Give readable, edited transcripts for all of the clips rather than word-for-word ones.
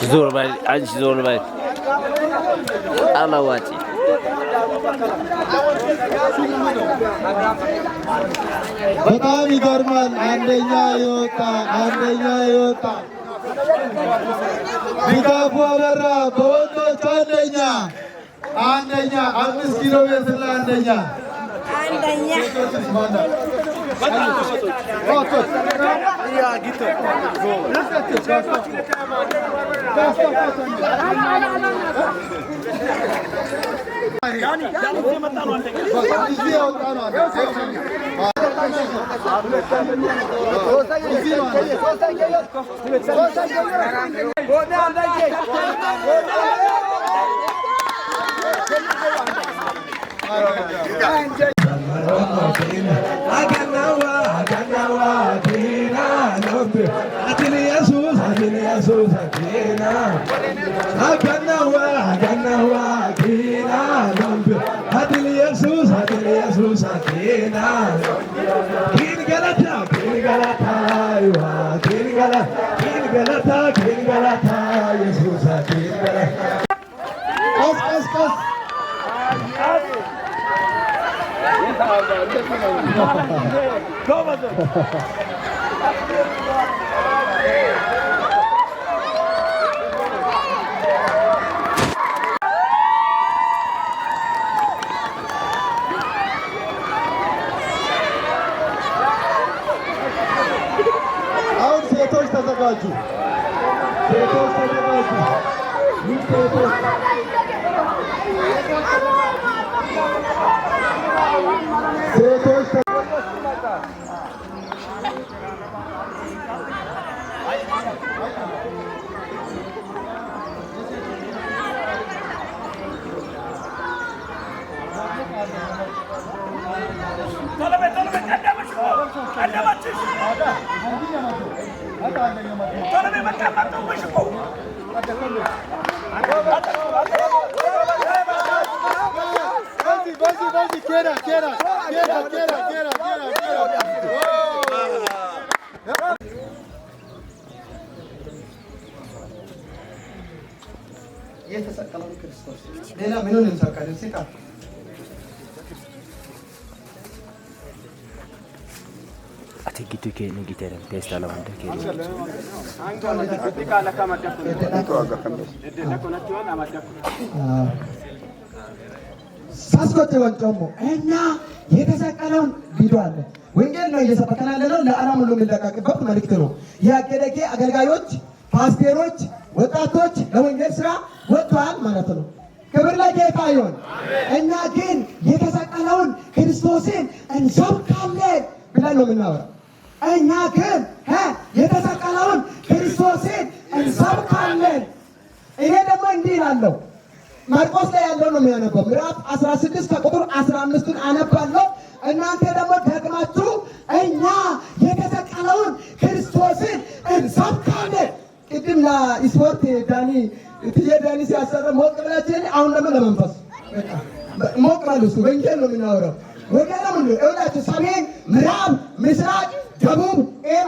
زور باید آج زور باید علاواتی በጣም ይገርማል አንደኛ ይወጣ ድጋፉ አበራ በወንዶች አንደኛ 5 ኪሎ ሜትር ላይ አንደኛ ሴቶች ተዘጋጁ የተሰቀለው ክርስቶስ ሌላ ምንን እንሰካለን? ሲጣ አትግቱ ከነ ጊታረም ተስታላ ወንደ ከነ ሳስቆጥ ወንጮሞ እና የተሰቀለውን ቪዲዮ አለ ወንጌል ነው እየሰበከናለነው ለዓለም ሁሉ የሚለቀቅበት መልእክት ነው። ያገደጌ አገልጋዮች፣ ፓስተሮች፣ ወጣቶች ለወንጌል ስራ ወጥቷል ማለት ነው። ክብር ለጌታ ይሁን። እኛ ግን የተሰቀለውን ክርስቶስን እንሰብካለን ብለን ነው የምናወራው። እኛ ግን የተሰቀለውን ክርስቶስን እንሰብካለን። እኔ ደግሞ እንዲህ እላለሁ። ማርቆስ ላይ ያለው ነው የሚያነበው ምዕራፍ 16 ከቁጥር 15 አነባለሁ። እናንተ ደግሞ ደግማችሁ እኛ የተሰቀለውን ክርስቶስን እንሰብካለን። ቅድም ለስፖርት ዳኒ ሲያሰረ ሞቅ ብላችሁ አሁን ደግሞ ለመንፈስ ሞቅ ማለት ነው። ወንጌል ነው የምናወራው። ወንጌል ነው እውላችሁ ሰሜን፣ ምዕራብ፣ ምስራቅ፣ ደቡብ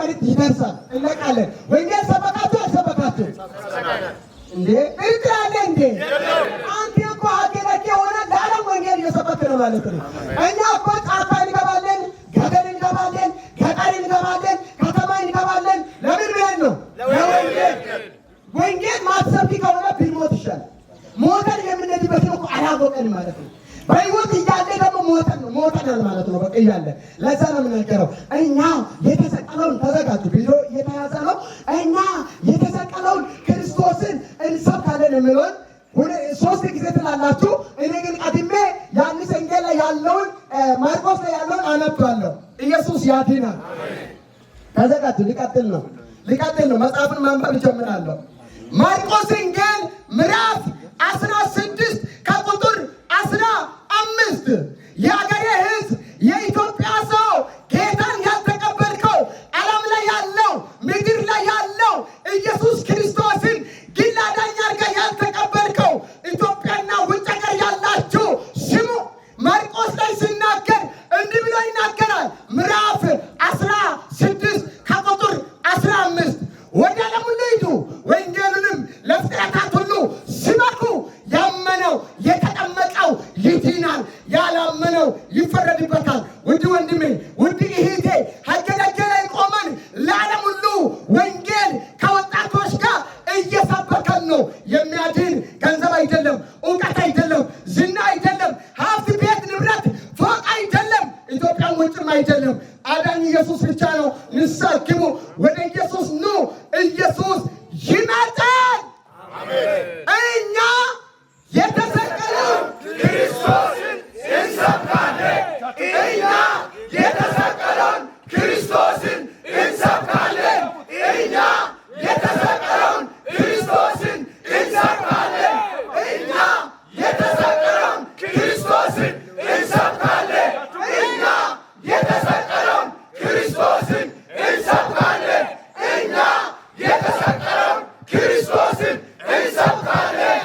መልእክት ይደርሳል። እንለቃለን። ወንጌል ሰበካችሁ አልሰበካችሁ እንዴ? እርግጥ አለ እንዴ? አንተ እኮ አገለገ ሆነ ለዓለም ወንጌል እየሰበከ ነው ማለት ነው። እኛ እኮ ጫካ እንገባለን፣ ገደል እንገባለን፣ ገጠር እንገባለን፣ ከተማ እንገባለን። ለምን ብለን ነው? ለወንጌል። ወንጌል ማትሰብክ ከሆነ ቢሞት ይሻላል። ሞተን የምንሄድበትን እኮ አላወቀንም ማለት ነው። በሕይወት እያለ ደግሞ ሞተናል ማለት ነው። በቃ እያለ ለዛ ነው የምናገረው። እኛ የተሰቀለውን ተዘጋጁ፣ ቪዲዮ እየተያዘ ነው። እኛ የተሰቀለውን ክርስቶስን እንሰብካለን የሚለውን 3 ጊዜ ትላላችሁ። እኔ ግን ቀድሜ ዮሐንስ ወንጌል ላይ ያለውን ማርቆስ ላይ ያለውን አነባለሁ። ኢየሱስ ያድናል። ተዘጋጁ። ሊቀጥል ነው። መጽሐፍን ማንበብ ጀምራለሁ። ማርቆስ ወንጌል ምዕራፍ 16 ከቁጥር 15 የአገሬ ሕዝብ የኢትዮጵያ ሰው ጌታን ያልተቀበልከው ዓለም ላይ ያለው ምድር ላይ ያለው ኢየሱስ ክርስቶስን ግል አዳኝ አድርገህ ያልተቀበልከው ኢትዮጵያና ውጭ ሀገር ያላችሁ ስሙ። ማርቆስ ላይ ሲናገር እንዲህ ብሎ ይናገራል። ምዕራፍ አይደለም፣ እውቀት አይደለም፣ ዝና አይደለም፣ ሀብት፣ ቤት፣ ንብረት፣ ፎቅ አይደለም፣ ኢትዮጵያን ወጭም አይደለም። አዳኝ ኢየሱስ ብቻ ነው። ንስሐ ግቡ፣ ወደ ኢየሱስ ኑ። ኢየሱስ ይመጣል። እኛ የተሰቀለውን ክርስቶስን እንሰብካለን። እኛ የተሰቀለውን ክርስቶስን እንሰብካለን። እኛ የተሰቀለውን ክርስቶስን እንሰብካለን። እኛ የተሰቀለውን ክርስቶስን እንሰብካለን። እኛ የተሰቀለውን ክርስቶስን እንሰብካለን። እኛ የተሰቀለውን ክርስቶስን እንሰብካለን።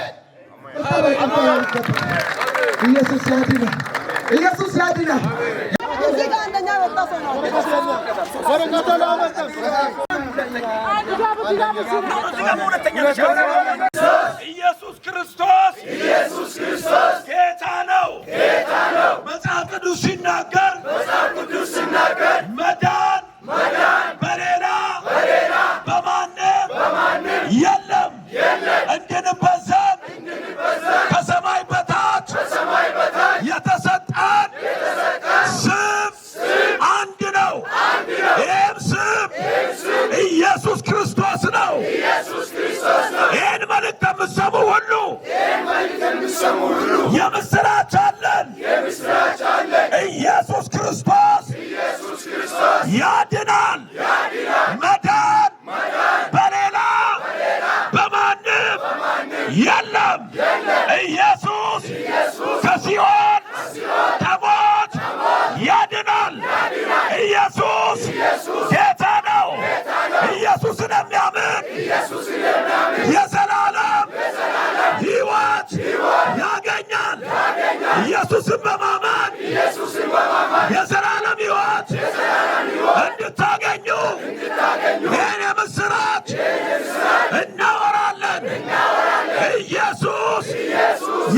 ኢየሱስ ያድናል። ኢየሱስ ያድናል። እዚህ ጋር አንደኛ ወጣ ሰው ነው። ኢየሱስ ክርስቶስ ጌታ ነው። መጽሐፍ ቅዱስ ሲናገር መዳን በሌላ በማንም የለም እንድንበት ዘንድ ከሰማይ በታች የተሰጠን ስም አንድ ነው። ይህም ስም ኢየሱስ ክርስቶስ ነው። ይህን መልእክት የምትሰሙ ሁሉ የምስራች አለን። ኢየሱስ ክርስቶስ ያድናል። መዳን በሌላ በማንም የለም። ኢየሱስ ከሲኦል ከሞት ያድናል። ኢየሱስ ጌታ ነው። ኢየሱስን የሚያምን የዘላለም ሕይወት ያገኛል። ኢየሱስን በማመን የዘላለም ሕይወት እንድታገኙ ይህን የምስራች እናወራለን። ኢየሱስ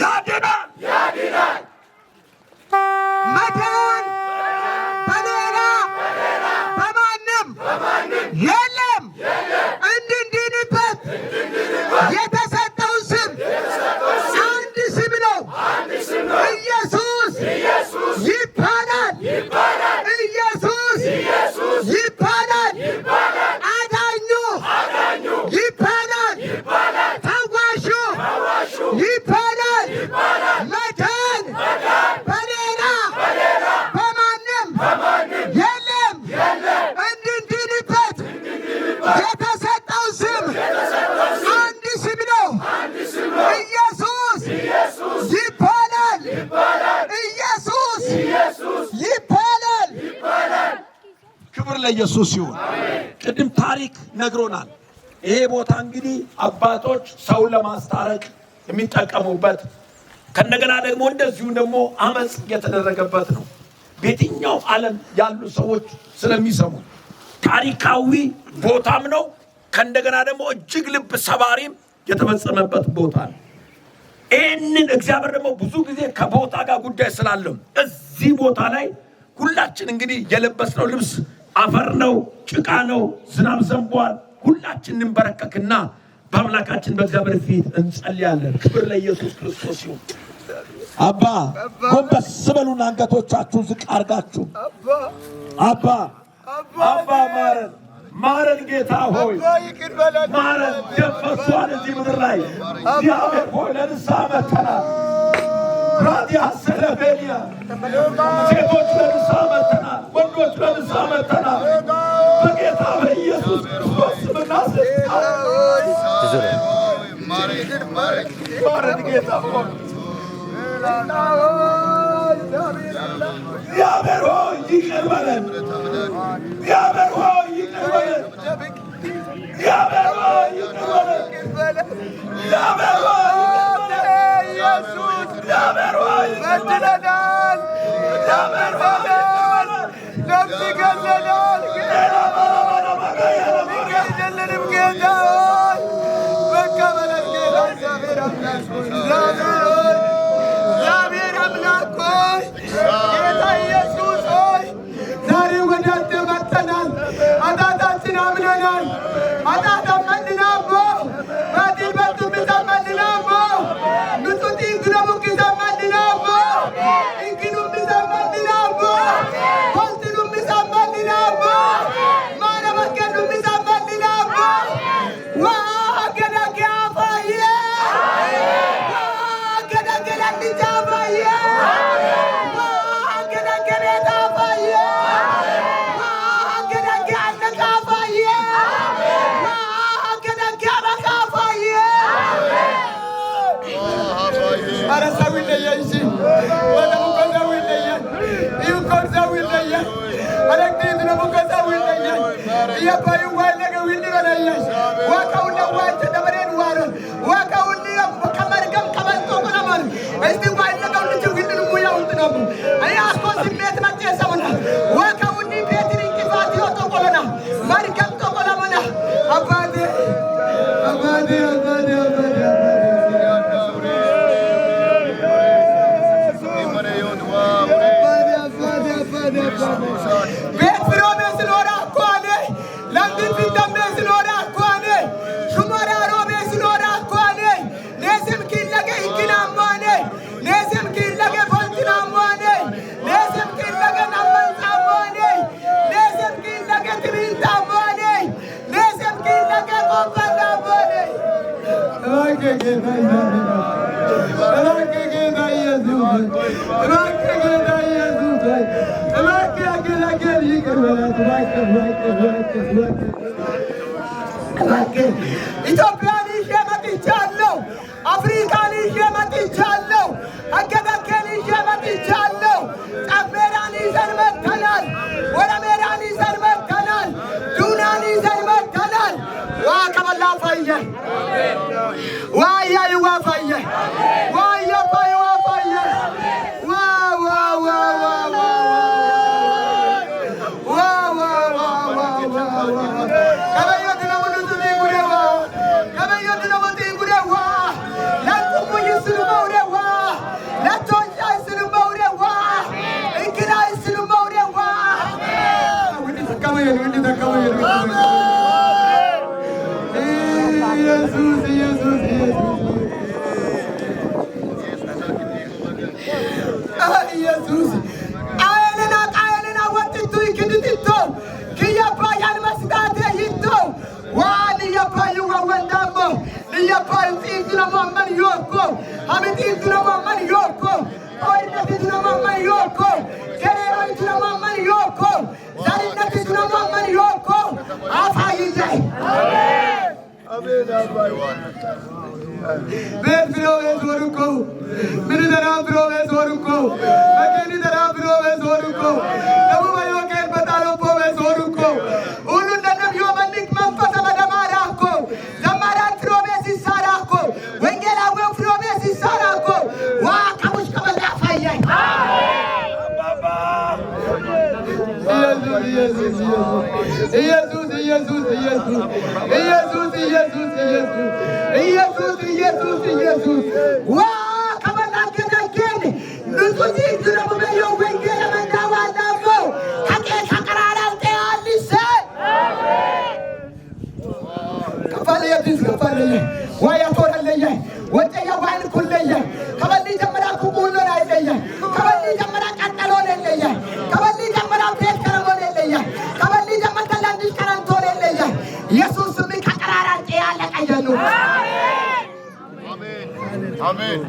ያድናል። መዳን በሌላ በማንም የለም። እንድንድንበት የተሰጠው ስም አንድ ስም ነው። ኢየሱስ ይባላል። ኢየሱስ ይባላል። አዳኙ ይባላል። ፈዋሹ ይባላል። መዳን በሌላ በማንም የለም። እንድንድንበት የተሰጠው ስም አንድ ስም ነው። ኢየሱስ ይባላል። ኢየሱስ ይባላል። ክብር ለኢየሱስ ይሁን። ቅድም ታሪክ ነግሮናል። ይሄ ቦታ እንግዲህ አባቶች ሰውን ለማስታረቅ የሚጠቀሙበት ከነገና ደግሞ እንደዚሁ ደግሞ አመጽ የተደረገበት ነው። በየትኛው ዓለም ያሉ ሰዎች ስለሚሰሙ ታሪካዊ ቦታም ነው። ከነገና ደግሞ እጅግ ልብ ሰባሪም የተፈጸመበት ቦታ ነው። ይህንን እግዚአብሔር ደግሞ ብዙ ጊዜ ከቦታ ጋር ጉዳይ ስላለው እዚህ ቦታ ላይ ሁላችን እንግዲህ የለበስነው ልብስ አፈር ነው፣ ጭቃ ነው፣ ዝናብ ዘንቧል። ሁላችን እንበረከክና በአምላካችን በእግዚአብሔር ፊት እንጸልያለን። ክብር ለኢየሱስ ክርስቶስ ይሁን። አባ ጎንበስ በሉና አንገቶቻችሁ ዝቅ አርጋችሁ አባ ማረን ጌታ ሆይ ማረን። ደም ፈሷል እዚህ ምድር ላይ። እግዚአብሔር ሆይ ለንስሐ መጥተናል። ራዲያ ሰለቤልያ ሴቶች ለንስሐ መጥተናል። ወንዶች ለንስሐ መጥተናል። በጌታ በኢየሱስ ክርስቶስ ስምና ስልጣን ማረን ጌታ ሆይ እግዚአብሔር ሆይ ይቅር በለን። እግዚአብሔር ሆይ ይቅር በለን። እግዚአብሔር ሆይ ይቅር በለን። እግዚአብሔር ሆይ ኢየሱስ እግዚአብሔር ሆይ በድለናል። እግዚአብሔር ሆይ ነፍስ ገለናል። ገለንም ጌታ ሆይ በቃ በለን ጌታ እግዚአብሔር አምላክ እግዚአብሔር አምላክ ሆይ ጌታ ኢየሱስ ሆይ ዛሬ ወደ አንተ መጥተናል። ኃጢአታችን አምነናል። ኃጢአት አመንናቦ በዲበቱ ሚዛመንናቦ ኑ ኢትዮጵያን ይዤ መጥቻለሁ። አፍሪካን ይዤ መጥቻለሁ። አገዳከን ይዤ መጥቻለሁ። ጫሜራን ይዘን መጥተናል። ወረሜራን ይዘን መጥተናል። ዱናን ይዘን መጥተናል። ዋ ከበላ ፈየ ዋያ ይዋፈየ ዋያ ፋይ ዋፈየ ዋ ዋ ዋ ዋ Amen.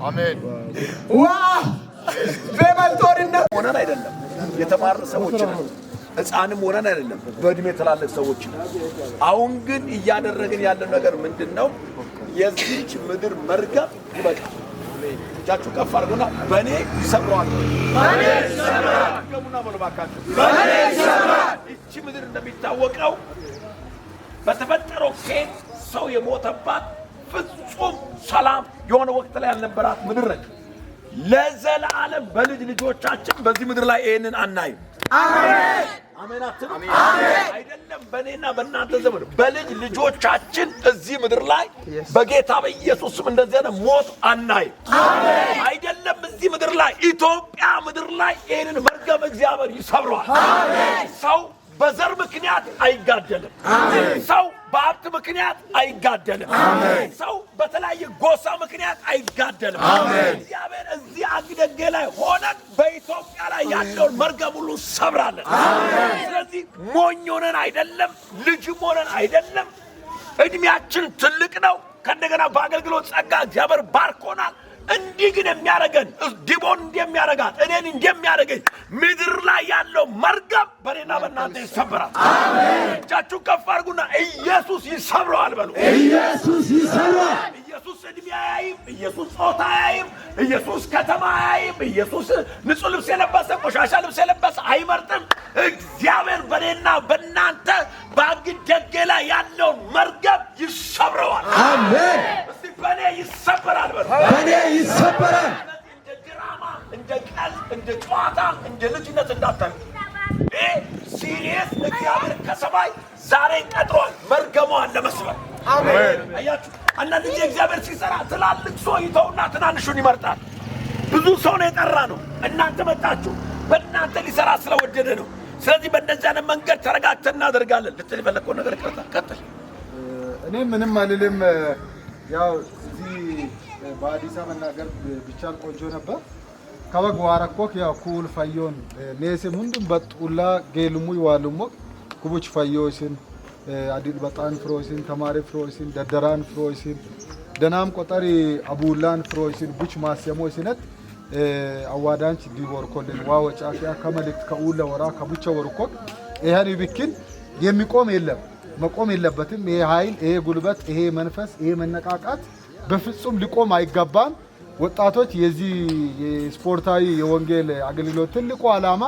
Amen. Wow! በመልጦርነት ሆነን አይደለም የተማረ ሰዎች ነን። ሕፃንም ሆነን አይደለም በእድሜ ትላልቅ ሰዎች ነን። አሁን ግን እያደረግን ያለው ነገር ምንድነው? የዚህች ምድር መርገም ይበቃል። እጃችሁ ከፍ አድርጉና በኔ ይሰብራል። በኔ ይሰብራል። ገሙና በለባካችሁ በኔ ይሰብራል። እቺ ምድር እንደሚታወቀው በተፈጠረው ኬት ሰው የሞተባት ፍጹም ሰላም የሆነ ወቅት ላይ ያልነበራት ምድር ነች። ለዘላለም በልጅ ልጆቻችን በዚህ ምድር ላይ ይሄንን አናይም። አሜን አሜን አትሉ? አሜን አይደለም። በእኔና በእናንተ ዘመን በልጅ ልጆቻችን እዚህ ምድር ላይ በጌታ በኢየሱስ ስም እንደዚህ አይነት ሞት አናይም። አሜን አይደለም። እዚህ ምድር ላይ ኢትዮጵያ ምድር ላይ ይሄንን መርገም እግዚአብሔር ይሰብረዋል። አሜን ሰው በዘር ምክንያት አይጋደልም። አሜን ሰው በሀብት ምክንያት አይጋደልም። አሜን ሰው በተለያየ ጎሳ ምክንያት አይጋደልም። አሜን እግዚአብሔር እዚህ አግደጌ ላይ ሆነን በኢትዮጵያ ላይ ያለውን መርገም ሁሉ ሰብራለን። አሜን ስለዚህ ሞኝ ሆነን አይደለም፣ ልጅም ሆነን አይደለም። እድሜያችን ትልቅ ነው። ከእንደገና በአገልግሎት ጸጋ እግዚአብሔር ባርኮናል። እንዲህ ግን የሚያረገን ዲቦን እንደሚያረጋት እኔን እንደሚያረገኝ ምድር ላይ ያለው መርገም በእኔና በእናንተ ይሰብራል። አሜን እጃችሁ ከፍ አድርጉና ኢየሱስ ይሰብረዋል በሉ። ኢየሱስ ይሰብረዋል። ኢየሱስ እድሜ አያይም፣ ኢየሱስ ጾታ አያይም፣ ኢየሱስ ከተማ አያይም፣ ኢየሱስ ንጹህ ልብስ የለበሰ ቆሻሻ ልብስ የለበሰ አይመርጥም። እግዚአብሔር በእኔና በእናንተ በአግደጌ ላይ ያለውን መርገም ይሰብረዋል። አሜን። እስቲ በእኔ ይሰበራል በሉ። በእኔ ይሰበራል። እንደ ድራማ፣ እንደ ቀልድ፣ እንደ ጨዋታ፣ እንደ ልጅነት እንዳታዩ። ሲሪየስ እግዚአብሔር ከሰማይ ዛሬ ቀጥሯል መርገሟን ለመስበር። አሜን። አያችሁ፣ አንዳንድ ጊዜ እግዚአብሔር ሲሰራ ትላልቅ ሰው ይተውና ትናንሹን ይመርጣል። ብዙ ሰው ነው የጠራ ነው። እናንተ መጣችሁ፣ በእናንተ ሊሰራ ስለወደደ ነው። ስለዚህ በእንደዚህ አይነት መንገድ ተረጋግተን እናደርጋለን። ልትል የፈለከው ነገር ቀጥል። እኔ ምንም አልልም። ያው እዚህ በአዲስ አበባ መናገር ቢቻል ቆንጆ ነበር። ከበግ ዋረኮክ ያው ኩል ፈዮን ኔስም ሁንዱም በጡላ ጌልሙ ይዋሉሞ ኩቡች ፈዮስን አዲል በጣን ፍሮስን ተማሪ ፍሮስን ደደራን ፍሮስን ደናም ቆጠሪ አቡላን ፍሮስን ቡች ማስየሞስነት አዋዳንች ዲቦር ኮልን ዋወጫፊያ ከመልእክት ከኡለ ወራ ከቡቸ ወርኮክ ይሄን ይብክን የሚቆም የለም መቆም የለበትም። ይሄ ኃይል፣ ይሄ ጉልበት፣ ይሄ መንፈስ፣ ይሄ መነቃቃት በፍጹም ሊቆም አይገባም። ወጣቶች የዚህ የስፖርታዊ የወንጌል አገልግሎት ትልቁ ዓላማ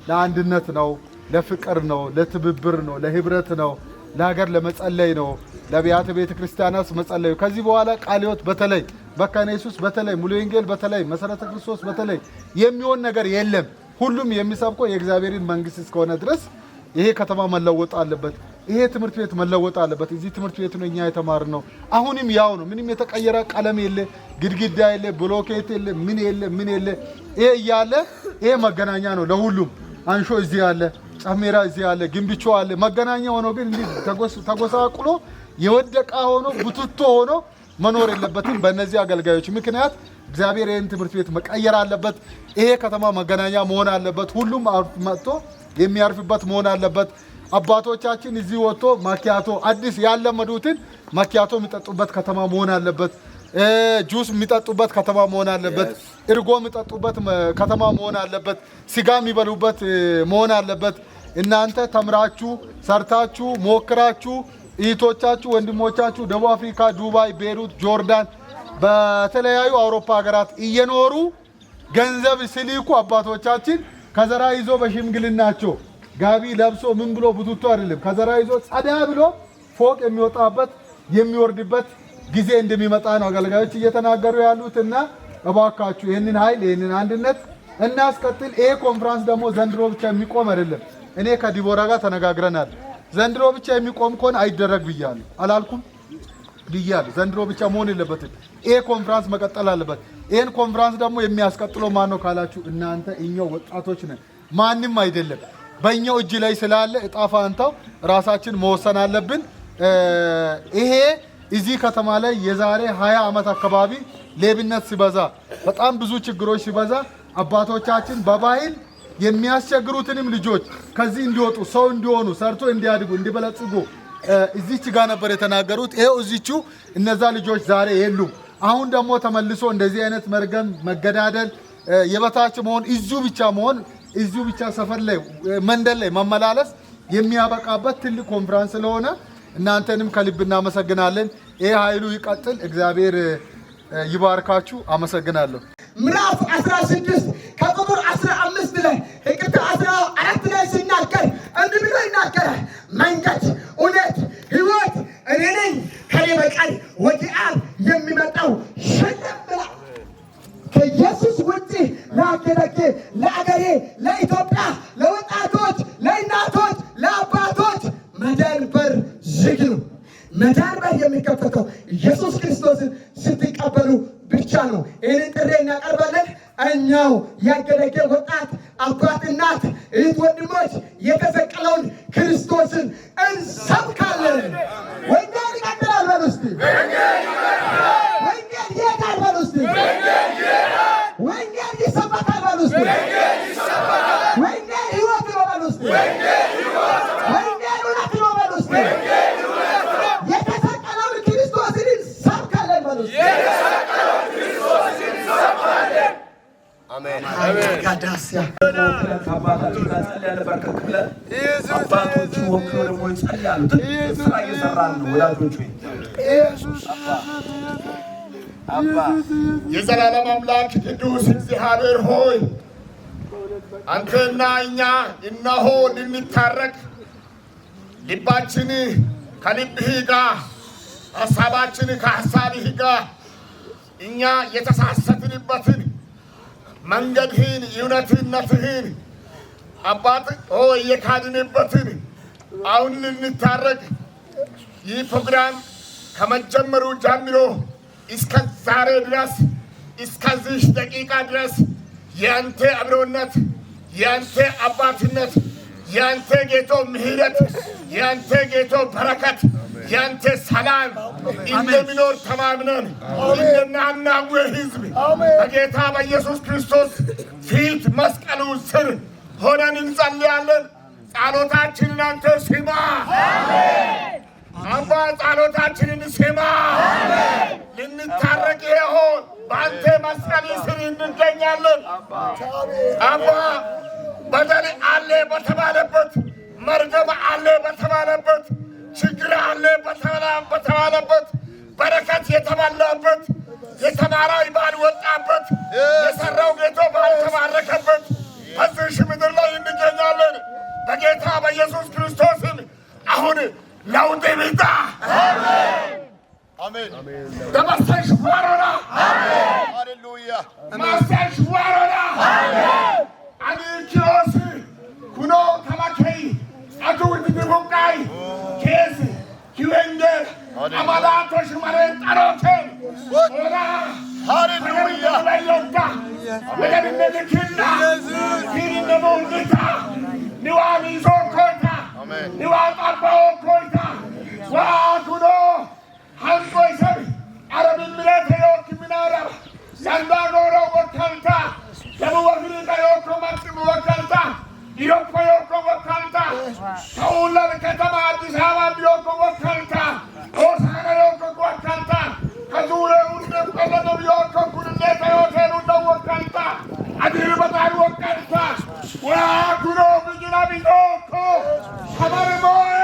ለአንድነት ነው፣ ለፍቅር ነው፣ ለትብብር ነው፣ ለህብረት ነው፣ ለሀገር ለመጸለይ ነው፣ ለአብያተ ቤተ ክርስቲያናት መጸለዩ። ከዚህ በኋላ ቃለ ሕይወት በተለይ መካነ ኢየሱስ በተለይ ሙሉ ወንጌል በተለይ መሰረተ ክርስቶስ በተለይ የሚሆን ነገር የለም። ሁሉም የሚሰብከው የእግዚአብሔርን መንግስት እስከሆነ ድረስ ይሄ ከተማ መለወጥ አለበት። ይሄ ትምህርት ቤት መለወጥ አለበት። እዚህ ትምህርት ቤት ነው እኛ የተማርነው። አሁንም ያው ነው። ምንም የተቀየረ ቀለም የለ፣ ግድግዳ የለ፣ ብሎኬት የለ፣ ምን የለ። ይሄ እያለ ይሄ መገናኛ ነው ለሁሉም። አንሾ እዚህ አለ፣ ጫሜራ እዚህ አለ፣ ግንብቾ አለ። መገናኛ ሆኖ ግን እንዲህ ተጎሳቁሎ የወደቀ ሆኖ ቡትቶ ሆኖ መኖር የለበትም። በእነዚህ አገልጋዮች ምክንያት እግዚአብሔር ይህን ትምህርት ቤት መቀየር አለበት። ይሄ ከተማ መገናኛ መሆን አለበት። ሁሉም መጥቶ የሚያርፍበት መሆን አለበት። አባቶቻችን እዚህ ወጥቶ ማኪያቶ አዲስ ያለመዱትን ማኪያቶ የሚጠጡበት ከተማ መሆን አለበት። ጁስ የሚጠጡበት ከተማ መሆን አለበት። እርጎ የሚጠጡበት ከተማ መሆን አለበት። ስጋ የሚበሉበት መሆን አለበት። እናንተ ተምራችሁ ሰርታችሁ ሞክራችሁ እህቶቻችሁ ወንድሞቻችሁ ደቡብ አፍሪካ፣ ዱባይ፣ ቤሩት፣ ጆርዳን በተለያዩ አውሮፓ ሀገራት እየኖሩ ገንዘብ ሲልኩ አባቶቻችን ከዘራ ይዞ በሽምግልናቸው ጋቢ ለብሶ ምን ብሎ ቡቱቱ አይደለም ከዘራ ይዞ ጸዳ ብሎ ፎቅ የሚወጣበት የሚወርድበት ጊዜ እንደሚመጣ ነው አገልጋዮች እየተናገሩ ያሉትና እባካችሁ ይሄንን ኃይል ይሄንን አንድነት እናስቀጥል። ይሄ ኮንፈረንስ ደግሞ ዘንድሮ ብቻ የሚቆም አይደለም። እኔ ከዲቦራ ጋር ተነጋግረናል። ዘንድሮ ብቻ የሚቆም ከሆነ አይደረግ ብያለሁ። አላልኩም ብያለሁ። ዘንድሮ ብቻ መሆን የለበትም። ይሄ ኮንፈረንስ መቀጠል አለበት። ይሄን ኮንፈረንስ ደግሞ የሚያስቀጥለው ማን ነው ካላችሁ እናንተ እኛው ወጣቶች ነን። ማንም አይደለም። በእኛው እጅ ላይ ስላለ እጣ ፋንታው ራሳችን መወሰን አለብን። ይሄ እዚህ ከተማ ላይ የዛሬ 20 ዓመት አካባቢ ሌብነት ሲበዛ በጣም ብዙ ችግሮች ሲበዛ አባቶቻችን በባህል የሚያስቸግሩትንም ልጆች ከዚህ እንዲወጡ ሰው እንዲሆኑ ሰርቶ እንዲያድጉ እንዲበለጽጉ እዚች ጋር ነበር የተናገሩት። ይሄው እዚቹ እነዛ ልጆች ዛሬ የሉም። አሁን ደግሞ ተመልሶ እንደዚህ አይነት መርገም፣ መገዳደል፣ የበታች መሆን፣ እዚሁ ብቻ ሰፈር ላይ መንደር ላይ መመላለስ የሚያበቃበት ትልቅ ኮንፈረንስ ስለሆነ እናንተንም ከልብ እናመሰግናለን። ይሄ ኃይሉ ይቀጥል። እግዚአብሔር ይባርካችሁ። አመሰግናለሁ። ምዕራፍ 16 ከቁጥር 15 ላይ ሕግጋት 14 ላይ ሲናገር እንዲህ ብሎ ይናገራል። መንገድ፣ እውነት፣ ሕይወት እኔ ነኝ፣ ከኔ በቀር ወደ አብ የሚመጣው የለም ብላ ከኢየሱስ ውጪ ለአገሬ፣ ለአገሬ፣ ለኢትዮጵያ፣ ለወጣቶች፣ ለእናቶች፣ ለአባቶች መዳን በር ዝግ ነው። መዳን በር የሚከፈተው ኢየሱስ ክርስቶስን ስትቀበሉ ብቻ ነው። ይህንን ጥሪ እናቀርባለን። እኛው ያገለገ ወጣት አባት፣ እናት፣ እህት፣ ወንድሞች የተሰቀለውን ክርስቶስን እንሰብካለን። ወንጌል ይቀጥላል በሉ እስቲ። ወንጌል ይሄዳል በሉ እስቲ። ወንጌል ይሰበካል በሉ እስቲ። ወንጌል ሕይወት ነው በሉ እስቲ። ወንጌል እውነት ነው በሉ እስቲ። የተሰቀለውን ክርስቶስን እንሰብካለን በሉ እስቲ። አሜን። ጋዳስያ አባታችን ጋር ጸልያለ በርከክ ብለን አባቶቹ ወክለው ደግሞ ይጸልያሉ። ትልቅ ስራ እየሰራን ነው ወዳጆች። ኢየሱስ የዘላለም አምላክ ቅዱስ እግዚአብሔር ሆይ አንተና እኛ እነሆ ልንታረቅ ልባችን ከልብህ ጋር ሐሳባችን ከሐሳብህ ጋር እኛ የተሳሳትንበትን መንገድህን እውነትነትህን አባት ሆይ የካድንበትን አሁን ልንታረቅ ይህ ፕሮግራም ከመጀመሩ ጀምሮ እስከ ዛሬ ድረስ እስከዚህ ደቂቃ ድረስ ያንተ አብሮነት ያንተ አባትነት ያንተ ጌቶ ምህረት ያንተ ጌቶ በረከት ያንተ ሰላም እንደሚኖር ተማምነን እንደናናው ሕዝብ በጌታ በኢየሱስ ክርስቶስ ፊት መስቀሉ ስር ሆነን እንጸልያለን። ጸሎታችንን አንተ ስማ። አባ ጸሎታችንን ስማ። ልንታረቅ ይሆን በአንተ መስቀል ስር እንገኛለን። አባ በደል አለ በተባለበት መርገም አለ በተባለበት ችግር አለ በተባለበት በረከት የተሞላበት የተማራዊ ባልወጣበት የሰራው ጌቶ ባልተባረከበት በዚህ ምድር ላይ እንገኛለን። በጌታ በኢየሱስ ክርስቶስም አሁን ለውጥ ይምጣ። አሜን። ደመሰሽ ዋሮራ ሃሌሉያ ማሰሽ ዋሮራ አንቺስ ኩኖ ተማከይ አቱት ድቡቃይ ኬስ ኪወንደ አማላቶሽ ማረን ጠሮከን ወራ ሃሌሉያ ወለዮታ ወለንደልክና ኪሪነሙልታ ኒዋሚ ዞኮታ ኒዋጣቦ ኮታ ዋኩኖ 한꺼이 설 아랍인민의 대역 김민아라 산다고로 못한다 대부와그리가 요코 막지 못한다 이렇고 요코 못한다 서울나는 개타마 아디사마 요코 못한다 오사가 요코 못한다 가수레 운데 빼가도 요코 구는데 대요새로 못한다 아디르바다 못한다 와 구로 미기나비 요코 사마를 뭐해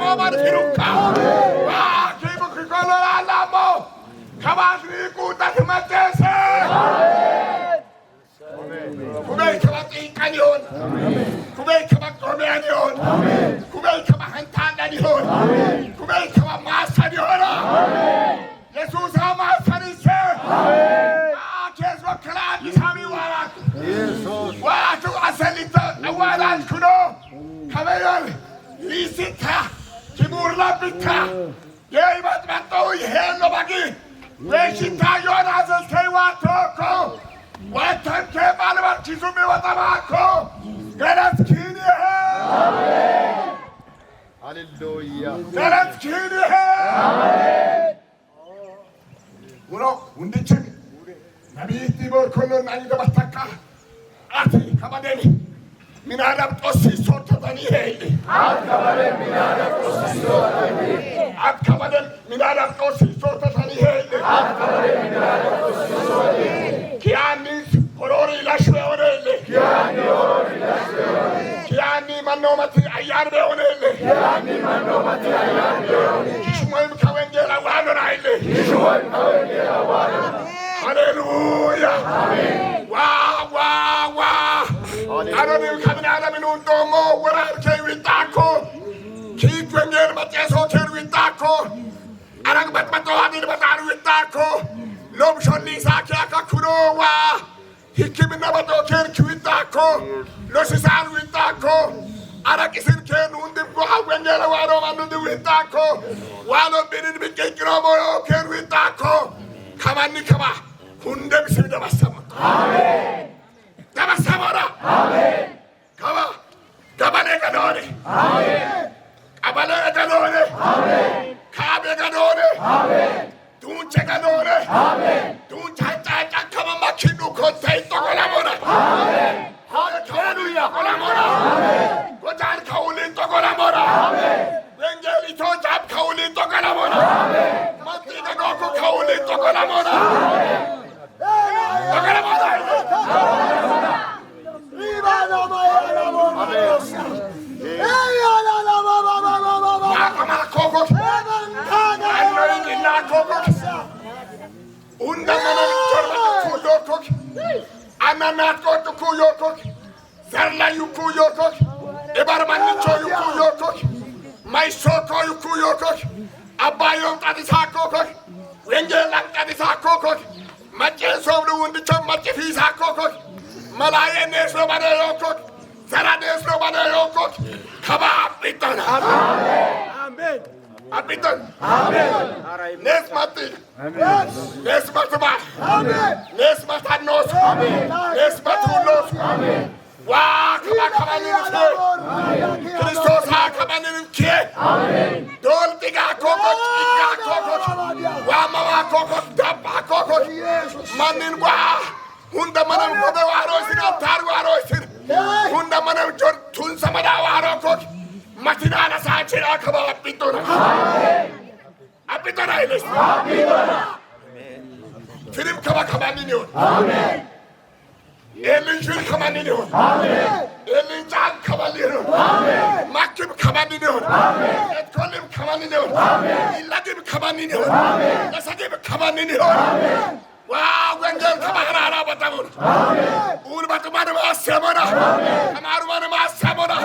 Roman Hiruka. Keep a Kikolamo. Kabasri Kuta Matese. Kubay Kabati Canyon. Kubay Kabakomanion. Kubay Kabahantanganion. Kubay Kabamasaniona. Jesus Hamasanise. Yes, what can I tell you? What to Aselita, the Wadan Kuno, Cameron, Lisita, Kimurla Pita, Yay, but Mato, Henobagi, Reshita, Yonas, and Kewatoko. What time came out about Chizumi Watamako? Let us kill you. Hallelujah. Let us kill you. Uno, Undichik. Nabiti mo kolon ang gabataka. Ati kabadeni. Minadap tosi soto tani hei. At kabadeni minadap tosi soto tani hei. At kabadeni minadap tosi soto tani hei. At kabadeni minadap tosi soto tani hei. Kiani horori lashwe onele. Kiani horori lashwe onele. Kiani manomati ayarbe onele. Kiani manomati ayarbe onele. Kishmoim kawengela wano naile. Kishmoim kawengela wano. Hallelujah. Amen. Wow, wow, wow. I don't even come out of no more. What I came with Taco. Keep bringing my chest hotel with Taco. And I'm about to go with Taco. Lom Shonli Sakiaka Kurowa. He came in about to with Taco. Losisan with Taco. Arakisin Ken Undim go out when you're around with Taco. While I've been in the big Ken with Taco. Come on, Nikama. Hundem sida basama. Amen. Dabasamora. Amen. Kama. Kabale kadone. Amen. Kabale kadone. Amen. Kabe kadone. Amen. Tunche kadone. Amen. Tunche cha kama makinu kontai tokolamora. Amen. Hallelujah. Tokolamora. Amen. Kojan kauli tokolamora. Amen. Wengeli tojab kauli tokolamora. Amen. Mati kadoko kauli tokolamora. Amen. Matches of the wounded chum, much if he's a cockle. Malayan is nobody cook. Sarades nobody cook. Come on, Piton. Amen. Apiton. Amen. Nes Mati. Amen. Nes Mataba. Amen. Nes Matanos. Amen. Nes Matunos. Amen. Wow, come on in here. Christos, come on in here. Amen. Don't think I cook. Wama cook. Dapa cook. Manin wa. Hunda manam kobe warosin altar warosin. Hunda manam jor tun samada warokok. Matinana saachira kaba apitona. Apitona ilis. Apitona. Film kaba ninyo. Amen. Elin jul kaba ninyo. Amen. Elin jan kaba ninyo. Amen. Makim kaba ninyo. Amen. Etkolim kaba ninyo. Amen. Ilagim kaba ninyo. Amen. Nasagim kaba ninyo. Amen. Wow, when you're coming out of the moon. Urbatumana Samona. Amarumana Samona.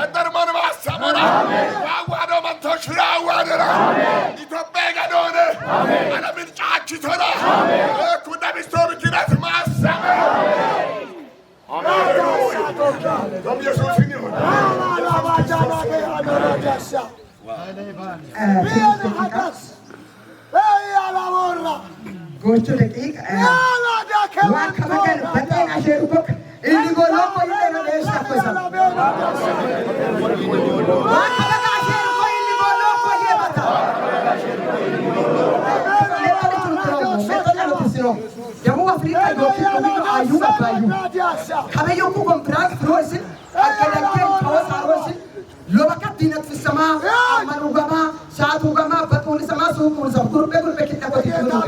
And Darmana Samona. Wow, Toshra, Wadera. It's a bag of order. And I've been charged to her. Could that be story to that mass? Come your senior. Gocho dekik wa kabakan baten ashe ukok indigo loko ile no desa pesa wa kabakan ashe ko indigo loko ye bata jamu Afrika doki komino ayuga bayu kabe yoku comprar frozen akalaken kawas arwasin lobakat dinat fi sama amanugama saatugama batun sama suku zabur begul bekita ko dikunu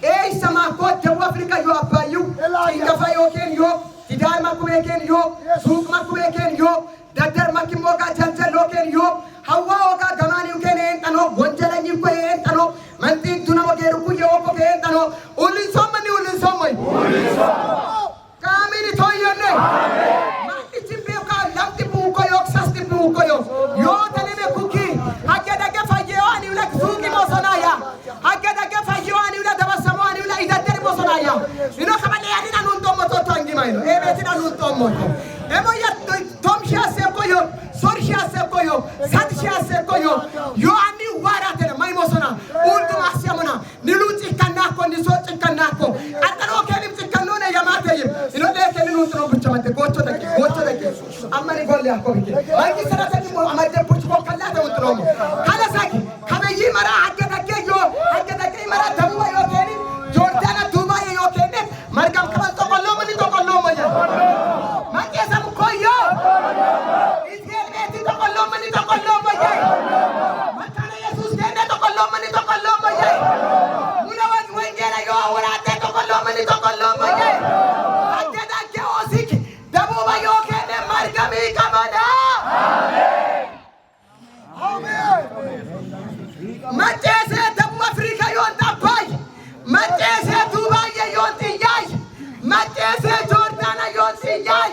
eh sama ko jamu Afrika yo abayu inga fayo ken yo tidar makume ken yo suk makume ken yo dadar makimoga janja loken yo hawa oga siyaaseko yo ani warate na mai mosona ultu asiamona niluti kanako nisochi kanako atano kelim tikanone yamate ino de kelin utno buchamate gocho dake amani golle akobike angi sarata ni mo amade puchko kallata utno kala saki kabeyi mara hagge dake mara tamwa yo keni jordana duba yo keni margam kamal to kollo maya mangi sam koyo israel beti to kollo maya matana yesus kene to kollo maya mulawan wengela yo warate to kollo maya hagge dake osik dabuba yo kene margami kamada amen matese dabu afrika yo tapai matese dubai yo tiyai matese jordana yo tiyai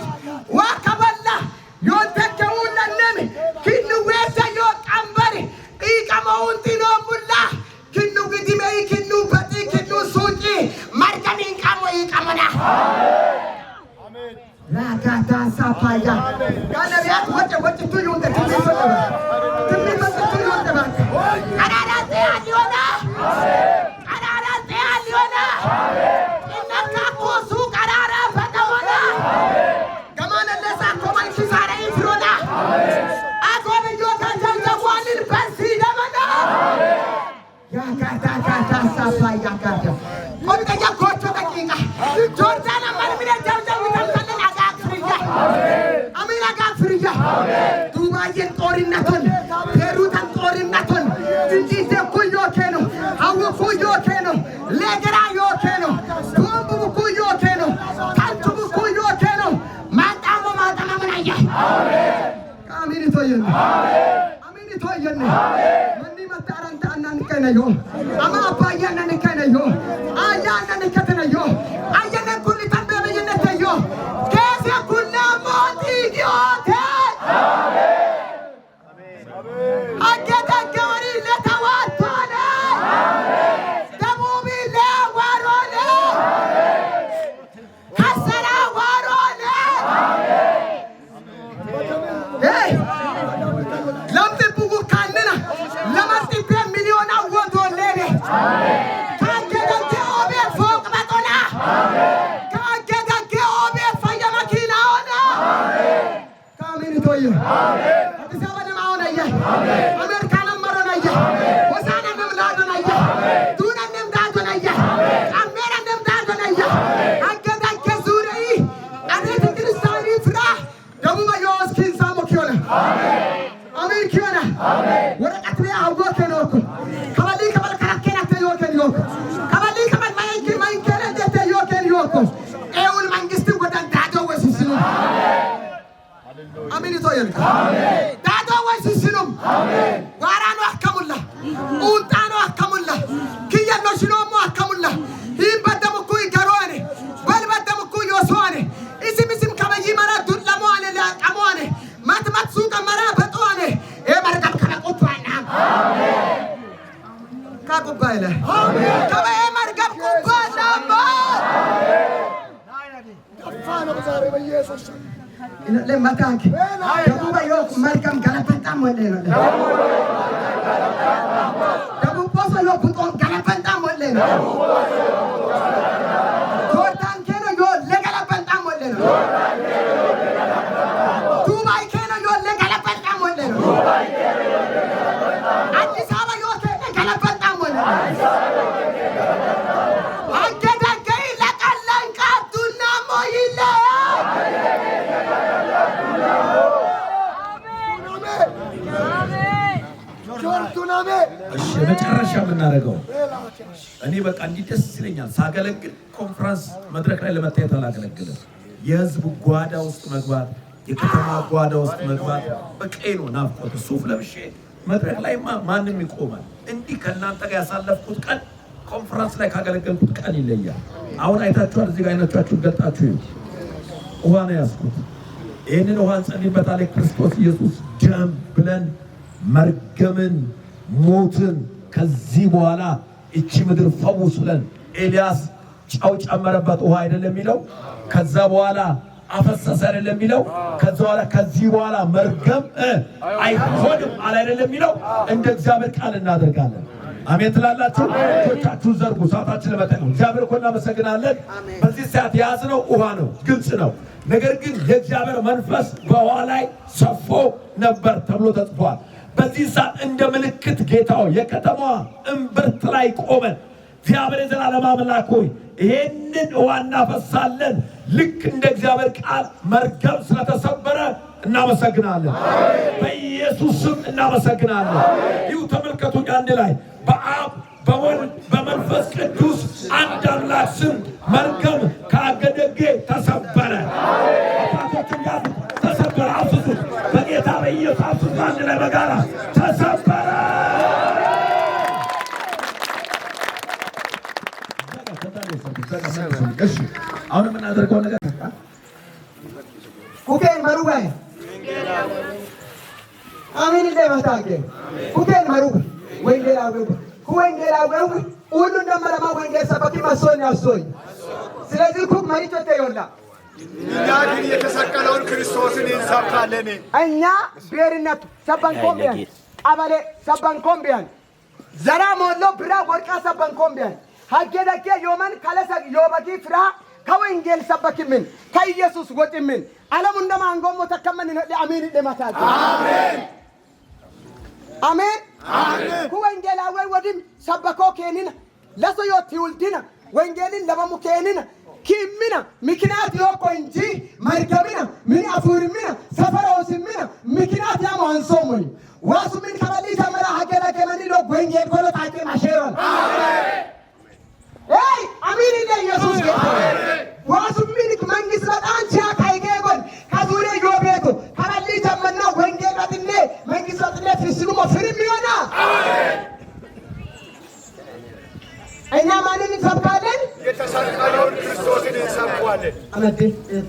wakaballa yo tekewuna nemi kinu wesa yo kambari ikama untino mulla kinu gidime kinu bati kinu suji markani kamo ikamana amen la kata sapaya kana biat wacha tu yunde timmi tu yunde ba ararate aliona inaka kosu karara patawona gamana lesa koman kisara ifrona akone yo kanjal jawalil basida mana ya kata sapaya kata konta ya gocho dakika jordana marmina jawja witan kallen aga afriya amin aga afriya dubayen torinaton perutan torinaton injite kuyo keno hawo kuyo keno legera yo keno tumbu kuyo keno kantu kuyo keno matamo manaya amin to yen mani mataranta anan kana yo ama apaya nan kana yo aya nan katana yo aya nan kulitan bebe yen yo kese kunna moti gyote amen ageta gari letawatone damubi le warone kasara warone hey lamte bugu kanena lamati pe miliona wodo lele kangeda ke obe fok batona kangeda ke obe faya makina ona kamini toyo atisabana maona ya amerikana marona ya wasana namladona ya tuna namdadona ya amera namdadona ya ageda ke zurei ade kristani fra damuba yos kinsamo kiona amen kiona waraqat me awgo kenoko kabali kabal karakena te yoken yoko kabali kabal mayin kene te yoken yoko eul mangisti godan dado wasisinu amen to yen dado wasisinu warano akamulla untano akamulla kiyano shinomo akamulla hibadamu kuy garone balbadamu kuy yosone isim kabayi mara dullamo ale la amone mat suka mara batone e margam kana kupana amen ka kubaila amen kaba e margam kupana amen afana bazare be yesus ina le mataki dabu ba yo margam kana panta mole no dabu poso yo puton kana panta mole no jordan keno yo le kana panta mole no dubai keno yo le kana panta mole no addis ababa yo keno kana panta mole ageda gei la kallan ka tunna moyile እሺ መጨረሻ ምናረጋው እኔ በቃ እንዲህ ደስ ይለኛል ሳገለግል ኮንፈረንስ መድረክ ላይ ለመታየት አላገለግልም የህዝብ ጓዳ ውስጥ መግባት የከተማ ጓዳ ውስጥ መግባት በቀይ ነው ናፍቆት ሱፍ ለብሼ መድረክ ላይ ማንንም ይቆማል እንዲህ ከናንተ ጋር ያሳለፍኩት ቀን ኮንፈረንስ ላይ ካገለገልኩት ቀን ይለያል አሁን አይታችኋል እዚህ ጋር አይናችኋችሁ ገልጣችሁ ውሃ ነው ያስኩት ይሄንን ውሃ ጸልይበታል ክርስቶስ ኢየሱስ ደም ብለን መርገምን ሞትን ከዚህ በኋላ እቺ ምድር ፈውስ ብለን ኤልያስ ጫው ጨመረበት ውሃ አይደለም የሚለው ከዛ በኋላ አፈሰሰ አይደለም የሚለው ከዚህ በኋላ መርገም አይሆንም አለ አይደለም የሚለው እንደ እግዚአብሔር ቃል እናደርጋለን። አሜን ትላላችሁ። እጆቻችሁን ዘርጉ። ሰዓታችን ለመጠቀም እግዚአብሔር እኮ እናመሰግናለን። በዚህ ሰዓት የያዝነው ውሃ ነው፣ ግልጽ ነው። ነገር ግን የእግዚአብሔር መንፈስ በውሃ ላይ ሰፎ ነበር ተብሎ ተጽፏል። በዚህ ሰዓት እንደ ምልክት ጌታው የከተማዋ እምብርት ላይ ቆመን እግዚአብሔር የዘላለም አምላክ ሆይ ይሄንን ውሃ እናፈሳለን። ልክ እንደ እግዚአብሔር ቃል መርገም ስለተሰበረ እናመሰግናለን። በኢየሱስ ስም እናመሰግናለን። ይሁ ተመልከቱኝ አንድ ላይ በአብ በወልድ በመንፈስ ቅዱስ አንድ አምላክ ስም መርገም ከአገደጌ ተሰበረ። አባቶችን ያዙ፣ ተሰበረ። አፍሱት፣ በጌታ በኢየሱስ አፍሱት። አንድ ላይ በጋራ ተሰበረ። እሺ አሁን የምናደርገው ነገር ኩኬን መሩባይ አሜን እንደማታገ ኩኬን መሩብ ወንጌላዊው ሁሉ እንደማለማ ወንጌል ሰበኪ ማሶኝ አሶኝ። ስለዚህ ኩክ መሪቾቴ ይወላ እኛ ግን የተሰቀለውን ክርስቶስን እንሰብካለን። እኛ ብሔርነቱ ሰበንኮምቢያን ቀበሌ ሰበንኮምቢያን ዘራ ሞሎ ብራ ወርቃ ሰበንኮምቢያን ሀገደጌ ዮመን ካለሰ ዮበጊ ፍራ ከወንጌል ሰበክምን ከኢየሱስ ወጥምን ዓለም እንደማንጎሞ ተከመን አሜን እንደማታገ አሜን አሜን አሜን። ወንጌላዊ ወድም ሰበኮ ከኒን ለሰዮት ይውልድና ወንጌልን ለበሙ ከኒን ኪምና ምክንያት ይወቆ እንጂ መርገምና ምን አፉርምና ሰፈራውስምና ምክንያት ያማንሶሞኝ ዋሱ ምን ከበሊ ተመራ ሀገረ ከመኒ ሎ ወንጌል ኮሎ ታቂ ማሸሮን አሜን አይ አሜን እንደ ኢየሱስ ጌታ ዋሱ ምን መንግስት በጣም ሲያካይገን ከዙሪያ ዮቤቱ ከበሊ ተመና ወንጌል በትኔ መንግስት በትኔ ፍስኑ ፍርም ይሆና አሜን። እኛ ማንን እንሰብካለን? የተሰቀለውን ክርስቶስን እንሰብካለን። አሜን።